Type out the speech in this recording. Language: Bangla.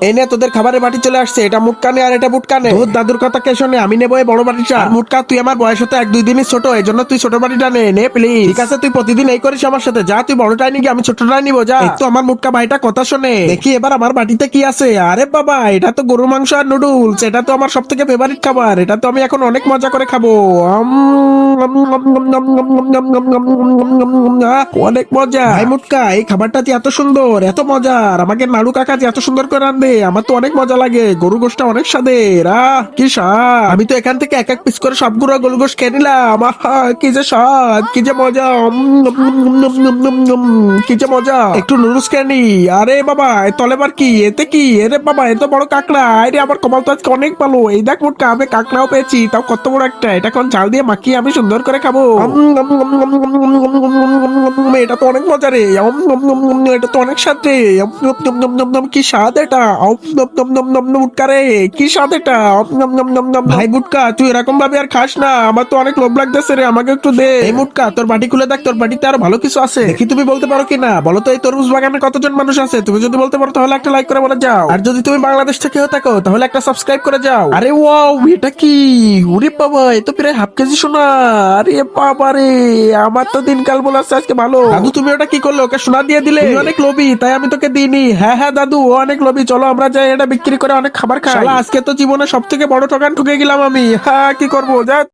এই নে তোদের খাবারের বাটি চলে আসছে, এটা মুটকানে আর এটা বুটকানে। তোর দাদুর কথা কে শোনে, আমি নেবো এই বড় বাটিটা। আর মুটকা, তুই আমার বয়স হতে 1-2 দিনই ছোট, এই জন্য তুই ছোট বাটিটা নে নে প্লিজ। ঠিক আছে, তুই প্রতিদিন এই করিস আমার সাথে, যা তুই বড়টাই নিবি, আমি ছোটটাই নিবো, যা। এই তো আমার মুটকা ভাইটা কথা শোনে। দেখি এবার আমার বাটিতে কি আছে। আরে বাবা, এটা তো গরুর মাংস আর নুডলস, এটা তো আমার সব থেকে ফেভারিট খাবার, এটা তো আমি এখন অনেক মজা করে খাবো। অনেক মজা। ভাই মুটকা, এই খাবারটা যে এত সুন্দর এত মজার, আমাকে নাড়ু কাকা যে এত সুন্দর করে রান্ধে, আমার তো অনেক মজা লাগে। গরু গোশটা অনেক স্বাদের, কি স্বাদ। আমি তো এখান থেকে এক এক পিস করে সবগুলো গরু গোশ খেয়ে নিলাম। আহা, কি যে স্বাদ, কি যে মজা, কি যে মজা। একটু নুডলস খেয়ে নি। আরে বাবা, এ তলেবার কি, এতে কি, এরে বাবা এত বড় কাঁকড়া। আরে আমার কপাল তো আজকে অনেক ভালো। এই দেখ মুটকা, আমি কাঁকড়াও পেয়েছি, তাও কত বড় একটা। এটা কোন ঝাল দিয়ে মাখিয়ে আমি সুন্দর করে খাবো। এটা তো অনেক মজা রে। এটা তো অনেক স্বাদ রে। কি স্বাদ এটা। বুটকা রে, কি স্বাদ এটা। ভাই বুটকা, তুই এরকম ভাবে আর খাস না, আমার তো অনেক লোভ লাগতেছে রে, আমাকে একটু দে। এই মুটকা, তোর বাটি খুলে দেখ, তোর বাটিতে আরো ভালো কিছু আছে দেখি, তুমি বলতে পারো কিনা বলো তো। এই তরমুজ বাগানে কতজন মানুষ আছে, তুমি যদি বলতে পারো তাহলে একটা লাইক করে বলে যাও। আর যদি তুমি বাংলাদেশ থেকে হয়ে থাকো তাহলে একটা সাবস্ক্রাইব করে যাও। আরে ওয়াও, এটা কি, ওরে বাবা, এ তো প্রায় হাফ কেজি সোনা। আরে বাবা রে, আমার তো দিনকাল বলে আছে আজকে ভালো। দাদু, তুমি ওটা কি করলে, ওকে সোনা দিয়ে দিলে? তুমি অনেক লোভী, তাই আমি তোকে দিইনি। হ্যাঁ হ্যাঁ দাদু, ও অনেক লোভী, চলো আমরা যাই এটা বিক্রি করে অনেক খাবার খাই। শালা, আজকে তো জীবনে সব থেকে বড় ঠকান ঠকে গেলাম আমি। হ্যাঁ, কি করবো, যা।